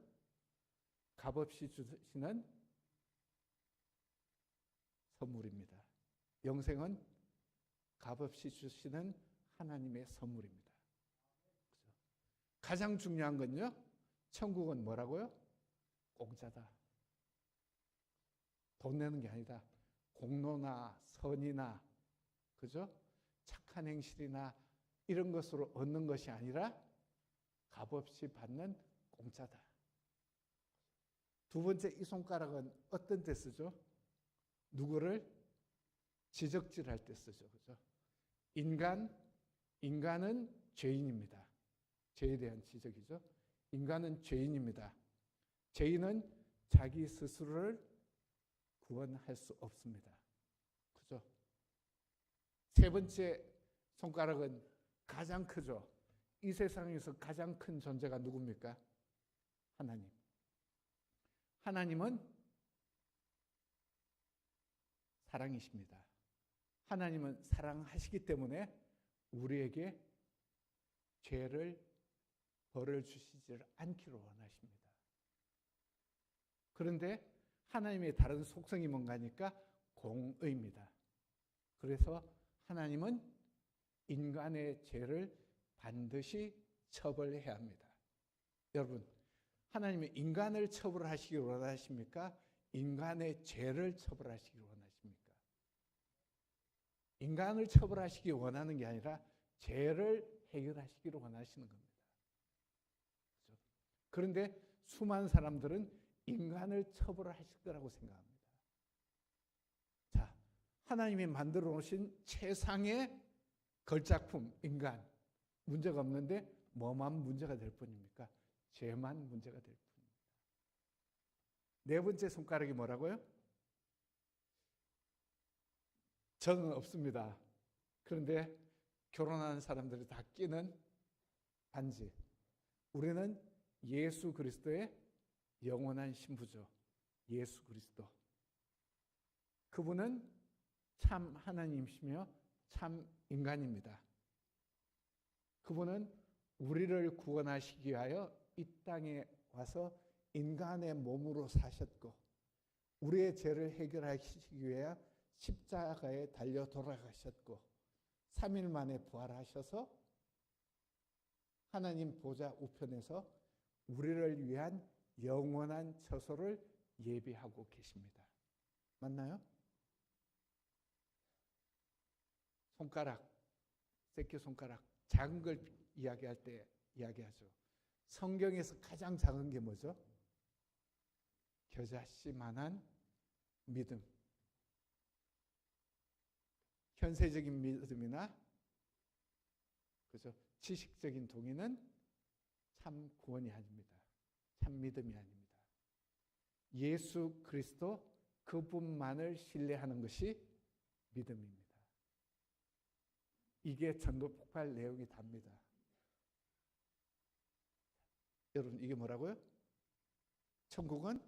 값없이 주시는 선물입니다. 영생은 값없이 주시는 하나님의 선물입니다. 그렇죠? 가장 중요한 건요, 천국은 뭐라고요? 공짜다. 돈 내는 게 아니다. 공로나 선이나, 그죠? 착한 행실이나 이런 것으로 얻는 것이 아니라 값없이 받는 공짜다. 두 번째, 이 손가락은 어떤 때 쓰죠? 누구를 지적질할 때 쓰죠. 그죠? 인간은 죄인입니다. 죄에 대한 지적이죠. 인간은 죄인입니다. 죄인은 자기 스스로를 구원할 수 없습니다. 그죠? 세 번째 손가락은 가장 크죠. 이 세상에서 가장 큰 존재가 누굽니까? 하나님. 하나님은 사랑이십니다. 하나님은 사랑하시기 때문에 우리에게 죄를 벌을 주시지 않기를 원하십니다. 그런데 하나님의 다른 속성이 뭔가니까 공의입니다. 그래서 하나님은 인간의 죄를 반드시 처벌해야 합니다. 여러분, 하나님은 인간을 처벌하시기 원하십니까? 인간의 죄를 처벌하시기 원하십니까? 인간을 처벌하시기 원하는 게 아니라 죄를 해결하시기를 원하시는 겁니다. 그렇죠? 그런데 수많은 사람들은 인간을 처벌하실 거라고 생각합니다. 자, 하나님이 만들어 놓으신 최상의 걸작품, 인간. 문제가 없는데 뭐만 문제가 될 뿐입니까? 죄만 문제가 될 뿐입니다. 네 번째 손가락이 뭐라고요? 저는 없습니다. 그런데 결혼하는 사람들이 다 끼는 반지. 우리는 예수 그리스도의 영원한 신부죠. 예수 그리스도. 그분은 참 하나님이시며 참 인간입니다. 그분은 우리를 구원하시기 위하여 이 땅에 와서 인간의 몸으로 사셨고 우리의 죄를 해결하시기 위해 십자가에 달려 돌아가셨고 3일 만에 부활하셔서 하나님 보좌 우편에서 우리를 위한 영원한 처소를 예비하고 계십니다. 맞나요? 손가락, 새끼손가락, 작은 걸 이야기할 때 이야기하죠. 성경에서 가장 작은 게 뭐죠? 겨자씨만한 믿음. 현세적인 믿음이나 그죠? 지식적인 동의는 참 구원이 아닙니다. 참 믿음이 아닙니다. 예수 그리스도 그분만을 신뢰하는 것이 믿음입니다. 이게 전도 폭발 내용이 답니다. 여러분 이게 뭐라고요? 천국은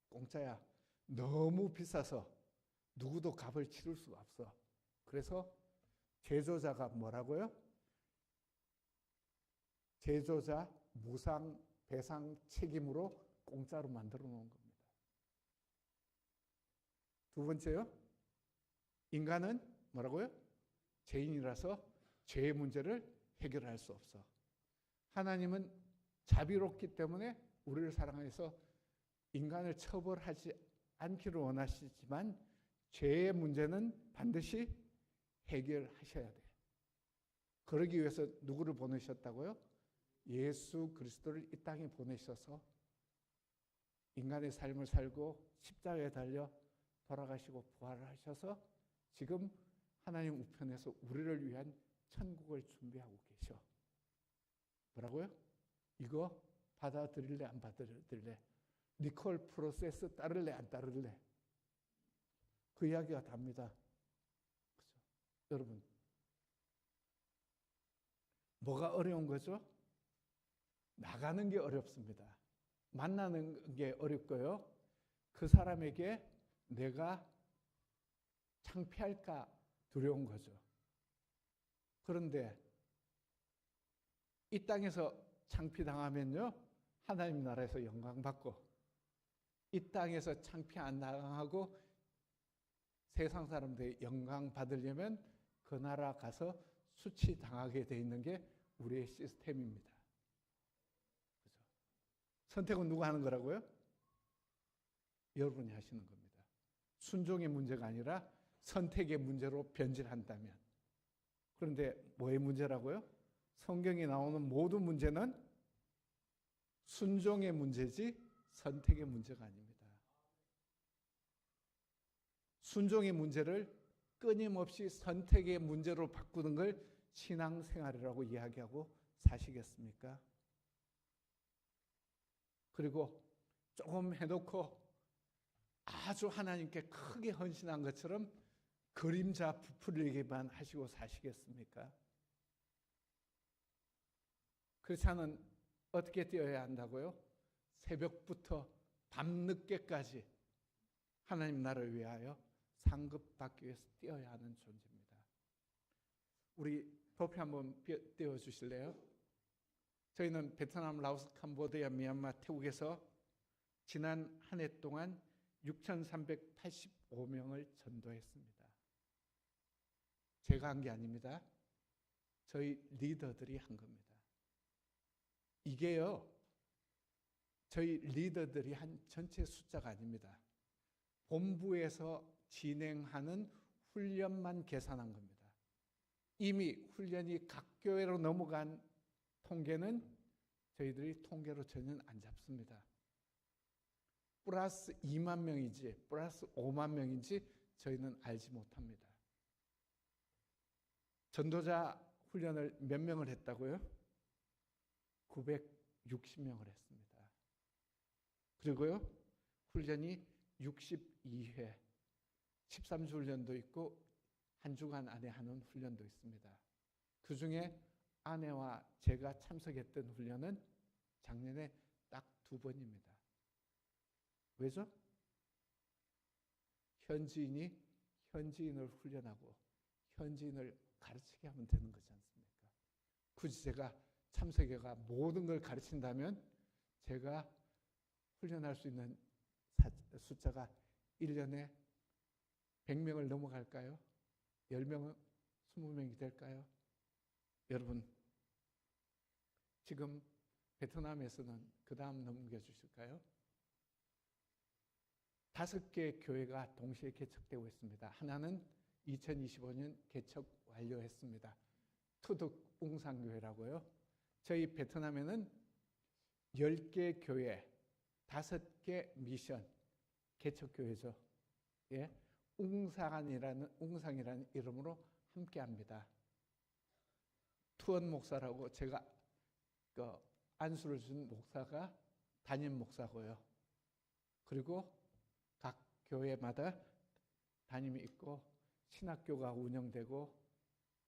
공짜야. 너무 비싸서 누구도 값을 치를 수가 없어. 그래서 제조자가 뭐라고요? 제조자 무상 배상 책임으로 공짜로 만들어 놓은 겁니다. 두 번째요. 인간은 뭐라고요? 죄인이라서 죄의 문제를 해결할 수 없어. 하나님은 자비롭기 때문에 우리를 사랑해서 인간을 처벌하지 않기를 원하시지만 죄의 문제는 반드시 해결하셔야 돼. 그러기 위해서 누구를 보내셨다고요? 예수 그리스도를 이 땅에 보내셔서 인간의 삶을 살고 십자가에 달려 돌아가시고 부활을 하셔서 지금 하나님 우편에서 우리를 위한 천국을 준비하고 계셔. 뭐라고요? 이거 받아들일래 안 받아들일래? 리콜 프로세스 따를래 안 따를래? 그 이야기가 답니다. 그죠? 여러분 뭐가 어려운 거죠? 나가는 게 어렵습니다. 만나는 게 어렵고요. 그 사람에게 내가 창피할까 두려운 거죠. 그런데 이 땅에서 창피당하면요, 하나님 나라에서 영광받고, 이 땅에서 창피 안 당하고 세상 사람들이 영광 받으려면 그 나라 가서 수치당하게 돼 있는 게 우리의 시스템입니다. 그죠? 선택은 누가 하는 거라고요? 여러분이 하시는 겁니다. 순종의 문제가 아니라 선택의 문제로 변질한다면. 그런데 뭐의 문제라고요? 성경에 나오는 모든 문제는 순종의 문제지 선택의 문제가 아닙니다. 순종의 문제를 끊임없이 선택의 문제로 바꾸는 걸 신앙생활이라고 이야기하고 사시겠습니까? 그리고 조금 해놓고 아주 하나님께 크게 헌신한 것처럼 그림자 부풀리기만 하시고 사시겠습니까? 크리스찬은 어떻게 뛰어야 한다고요? 새벽부터 밤늦게까지 하나님 나라를 위하여 상급받기 위해서 뛰어야 하는 존재입니다. 우리 도표 한번 띄워주실래요? 저희는 베트남, 라오스, 캄보디아, 미얀마, 태국에서 지난 한 해 동안 6,385명을 전도했습니다. 제가 한 게 아닙니다. 저희 리더들이 한 겁니다. 이게요, 저희 리더들이 한 전체 숫자가 아닙니다. 본부에서 진행하는 훈련만 계산한 겁니다. 이미 훈련이 각 교회로 넘어간 통계는 저희들이 통계로 전혀 안 잡습니다. 플러스 2만 명인지 플러스 5만 명인지 저희는 알지 못합니다. 전도자 훈련을 몇 명을 했다고요? 960명을 했습니다. 그리고요, 훈련이 62회, 13주 훈련도 있고 한 주간 안에 하는 훈련도 있습니다. 그 중에 아내와 제가 참석했던 훈련은 작년에 딱 2번입니다. 왜죠? 현지인이 현지인을 훈련하고 현지인을 가르치게 하면 되는 거지 않습니까? 굳이 제가 참석해가 모든 걸 가르친다면 제가 훈련할 수 있는 숫자가 1년에 100명을 넘어갈까요? 10명은 20명이 될까요? 여러분, 지금 베트남에서는 그 다음 넘겨주실까요? 5개 교회가 동시에 개척되고 있습니다. 하나는 2025년 개척 완료했습니다. 투둑 웅상교회라고요. 저희 베트남에는 10개 교회, 5개 미션 개척교회죠. 예, 웅상이라는 이름으로 함께합니다. 투원 목사라고 제가 안수를 준 목사가 담임 목사고요. 그리고 각 교회마다 담임이 있고 신학교가 운영되고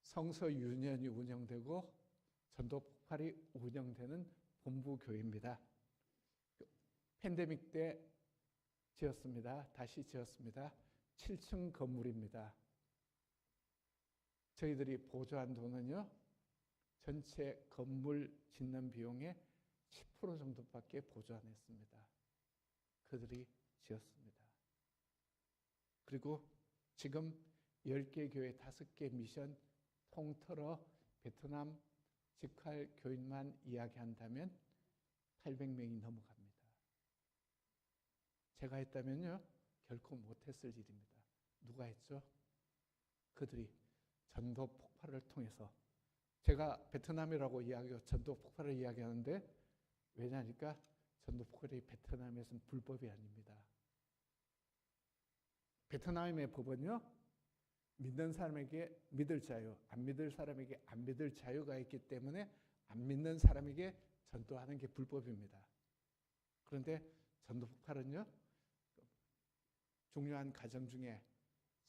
성서 유년이 운영되고 전도 폭발이 운영되는 본부 교회입니다. 팬데믹 때 지었습니다. 다시 지었습니다. 7층 건물입니다. 저희들이 보조한 돈은요, 전체 건물 짓는 비용의 10% 정도밖에 보조 안 했습니다. 그들이 지었습니다. 그리고 지금 10개 교회, 5개 미션 통틀어 베트남 직할 교인만 이야기한다면 800명이 넘어갑니다. 제가 했다면요, 결코 못했을 일입니다. 누가 했죠? 그들이 전도 폭발을 통해서, 제가 베트남이라고 이야기하고 전도 폭발을 이야기하는데 왜냐니까 전도 폭발이 베트남에서는 불법이 아닙니다. 베트남의 법은요, 믿는 사람에게 믿을 자유, 안 믿을 사람에게 안 믿을 자유가 있기 때문에 안 믿는 사람에게 전도하는 게 불법입니다. 그런데 전도 폭발은요, 중요한 가정 중에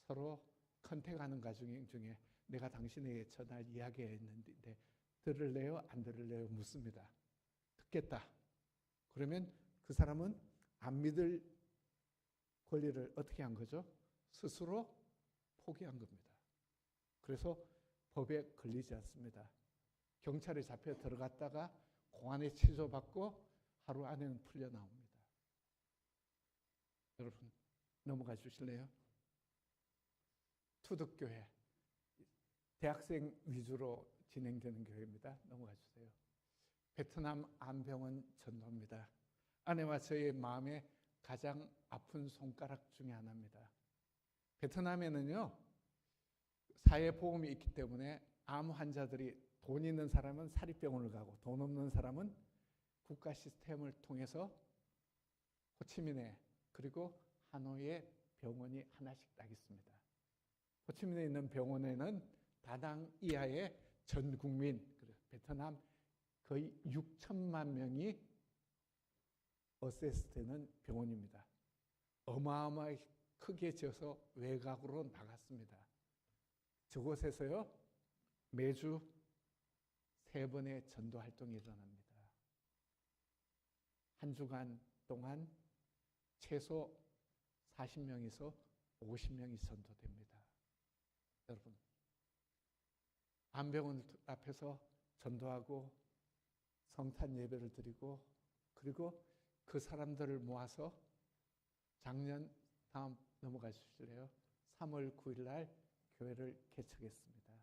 서로 컨택하는 가정 중에 내가 당신에게 전할 이야기했는데 들을래요? 안 들을래요? 묻습니다. 듣겠다. 그러면 그 사람은 안 믿을 권리를 어떻게 한 거죠? 스스로 포기한 겁니다. 그래서 법에 걸리지 않습니다. 경찰에 잡혀 들어갔다가 공안에 취소받고 하루 안에는 풀려 나옵니다. 여러분 넘어가 주실래요? 투덕교회, 대학생 위주로 진행되는 교회입니다. 넘어가 주세요. 베트남 안병원 전도입니다. 아내와 저의 마음에 가장 아픈 손가락 중에 하나입니다. 베트남에는요, 사회보험이 있기 때문에 암 환자들이 돈 있는 사람은 사립병원을 가고 돈 없는 사람은 국가 시스템을 통해서 호치민에 그리고 하노이에 병원이 하나씩 딱 있습니다. 호치민에 있는 병원에는 다당 이하의 전 국민, 베트남 거의 6천만 명이 어세스되는 병원입니다. 어마어마하게 크게 지어서 외곽으로 나갔습니다. 저곳에서요, 매주 3번의 전도 활동이 일어납니다. 한 주간 동안 최소 40명에서 50명이 전도됩니다. 여러분, 안병원 앞에서 전도하고 성탄 예배를 드리고 그리고 그 사람들을 모아서 작년 다음 넘어가 주실래요? 3월 9일 날 교회를 개척했습니다.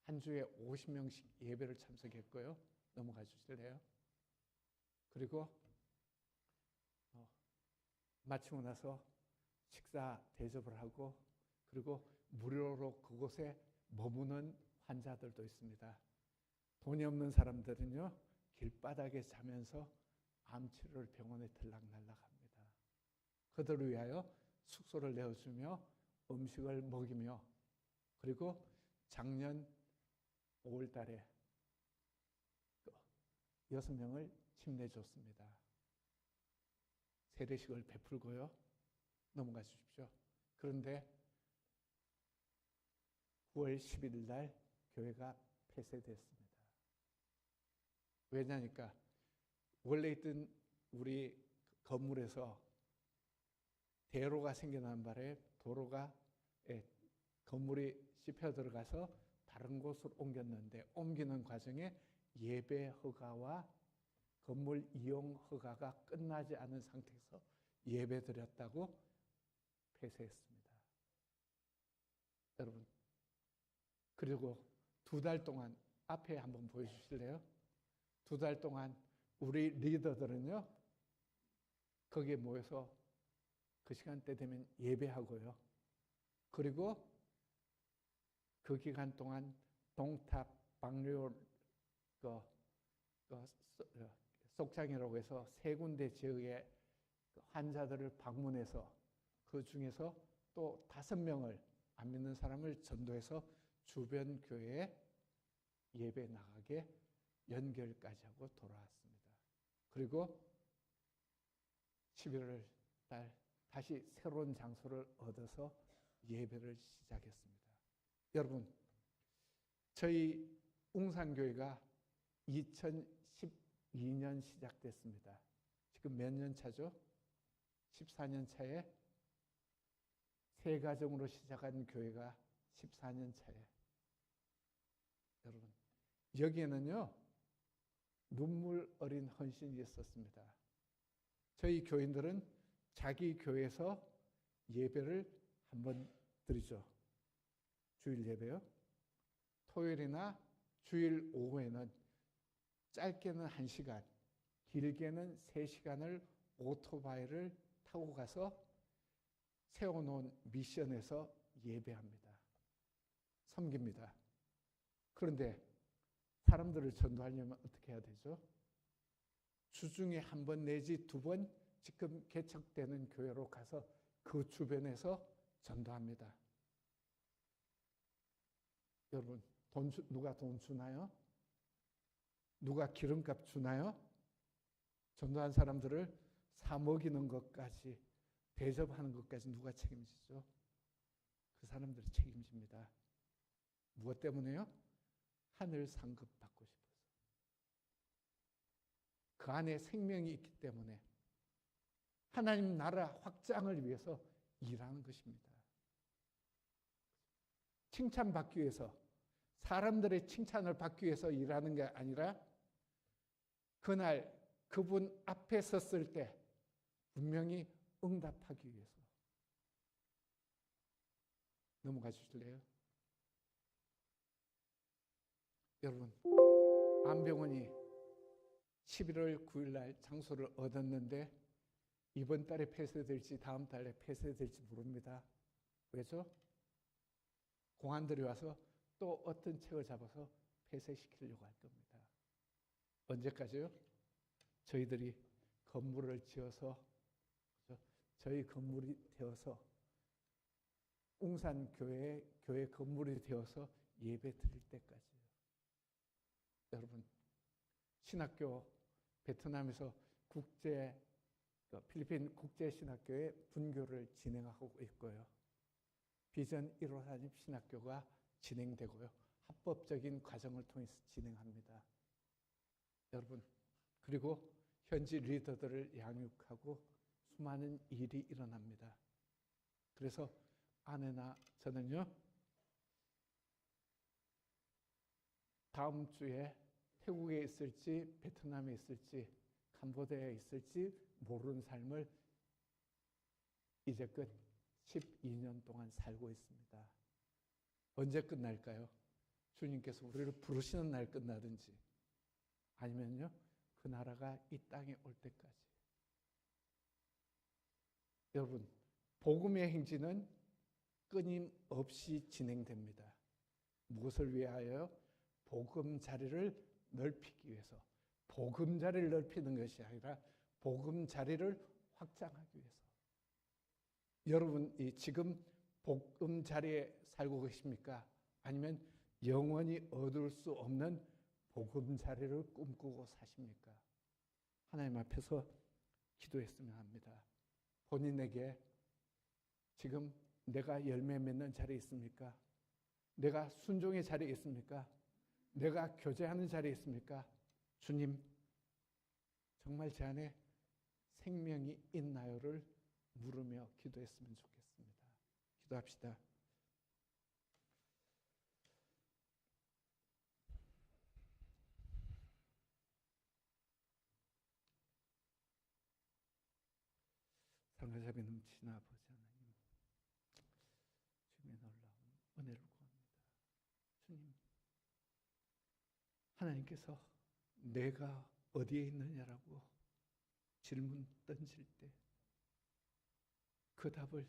한 주에 50명씩 예배를 참석했고요. 넘어가 주실래요? 그리고 마치고 나서 식사 대접을 하고 그리고 무료로 그곳에 머무는 환자들도 있습니다. 돈이 없는 사람들은요, 길바닥에 자면서 암치료를 병원에 들락날락합니다. 그들을 위하여 숙소를 내어주며 음식을 먹이며 그리고 작년 5월 달에 6명을 침례줬습니다. 세례식을 베풀고요. 넘어가 주십시오. 그런데 9월 11일 날 교회가 폐쇄됐습니다. 왜냐니까 원래 있던 우리 건물에서 대로가 생겨난 바람에 도로가 건물이 씹혀 들어가서 다른 곳으로 옮겼는데 옮기는 과정에 예배 허가와 건물 이용 허가가 끝나지 않은 상태에서 예배 드렸다고 폐쇄했습니다. 여러분, 그리고 2달 동안 앞에 한번 보여주실래요? 2달 동안 우리 리더들은요, 거기에 모여서 그 시간대 되면 예배하고요. 그리고 그 기간 동안 동탑, 방류, 속장이라고 해서 세 군데 지역의 환자들을 방문해서 그 중에서 또 5명을 안 믿는 사람을 전도해서 주변 교회에 예배 나가게 연결까지 하고 돌아왔습니다. 그리고 11월 달 다시 새로운 장소를 얻어서 예배를 시작했습니다. 여러분, 저희 웅산교회가 2012년 시작됐습니다. 지금 몇 년 차죠? 14년 차에 새 가정으로 시작한 교회가 14년 차에 여러분, 여기에는요 눈물 어린 헌신이 있었습니다. 저희 교인들은 자기 교회에서 예배를 한번 드리죠. 주일 예배요. 토요일이나 주일 오후에는 짧게는 1시간, 길게는 3시간을 오토바이를 타고 가서 세워놓은 미션에서 예배합니다. 섬깁니다. 그런데 사람들을 전도하려면 어떻게 해야 되죠? 주중에 1번 내지 2번 지금 개척되는 교회로 가서 그 주변에서 전도합니다. 여러분, 누가 돈 주나요? 누가 기름값 주나요? 전도한 사람들을 사 먹이는 것까지, 대접하는 것까지 누가 책임지죠? 그 사람들이 책임집니다. 무엇 때문에요? 하늘 상급 받고 싶어서. 그 안에 생명이 있기 때문에 하나님 나라 확장을 위해서 일하는 것입니다. 칭찬받기 위해서, 사람들의 칭찬을 받기 위해서 일하는 게 아니라 그날 그분 앞에 섰을 때 분명히 응답하기 위해서. 넘어가 주실래요? 여러분, 안병원이 11월 9일 날 장소를 얻었는데 이번 달에 폐쇄될지 다음 달에 폐쇄될지 모릅니다. 왜죠? 공안들이 와서 또 어떤 책을 잡아서 폐쇄시키려고 할 겁니다. 언제까지요? 저희들이 건물을 지어서, 저희 건물이 되어서, 웅산교회 교회 건물이 되어서 예배 드릴 때까지요. 여러분, 신학교 베트남에서 필리핀 국제신학교에 분교를 진행하고 있고요. 비전 1호사님 신학교가 진행되고요. 합법적인 과정을 통해서 진행합니다. 여러분, 그리고 현지 리더들을 양육하고 수많은 일이 일어납니다. 그래서 아내나 저는요, 다음 주에 태국에 있을지 베트남에 있을지 캄보디아에 있을지 모르는 삶을 이제껏 12년 동안 살고 있습니다. 언제 끝날까요? 주님께서 우리를 부르시는 날 끝나든지 아니면요, 그 나라가 이 땅에 올 때까지. 여러분, 복음의 행진은 끊임없이 진행됩니다. 무엇을 위하여? 복음 자리를 넓히기 위해서. 복음 자리를 넓히는 것이 아니라 복음 자리를 확장하기 위해서. 여러분이 지금 복음 자리에 살고 계십니까? 아니면 영원히 얻을 수 없는 복음 자리를 꿈꾸고 사십니까? 하나님 앞에서 기도했으면 합니다. 본인에게 지금 내가 열매 맺는 자리에 있습니까? 내가 순종의 자리에 있습니까? 내가 교제하는 자리에 있습니까? 주님, 정말 제 안에 생명이 있나요를 물으며 기도했으면 좋겠습니다. 기도합시다. 사랑하자비 넘치는 아버지 하나님, 주님의 놀라운 은혜를 구합니다. 주님, 하나님께서 내가 어디에 있느냐라고 질문 던질 때 그 답을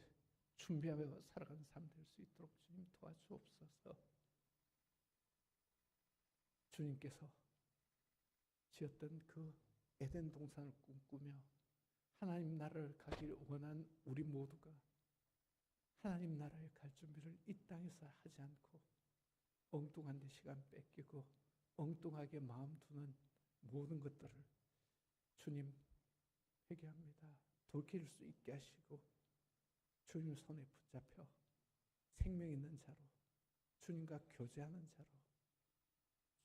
준비하며 살아가는 삶 될 수 있도록 주님 도와주옵소서. 주님께서 지었던 그 에덴 동산을 꿈꾸며 하나님 나라를 가기를 원한 우리 모두가 하나님 나라에 갈 준비를 이 땅에서 하지 않고 엉뚱한 데 시간 뺏기고 엉뚱하게 마음 두는 모든 것들을 주님 회개합니다. 돌이킬 수 있게 하시고 주님 손에 붙잡혀 생명 있는 자로 주님과 교제하는 자로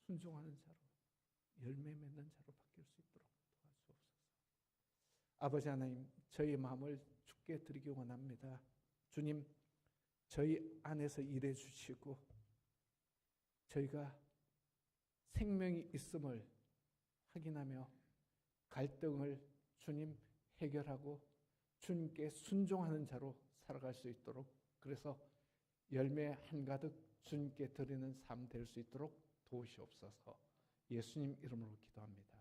순종하는 자로 열매 맺는 자로 바뀔 수 있도록 도와주옵소서. 아버지 하나님, 저희 마음을 주께 드리기 원합니다. 주님, 저희 안에서 일해 주시고 저희가 생명이 있음을 확인하며 갈등을 주님 해결하고 주님께 순종하는 자로 살아갈 수 있도록, 그래서 열매 한가득 주님께 드리는 삶 될 수 있도록 도우시옵소서. 예수님 이름으로 기도합니다.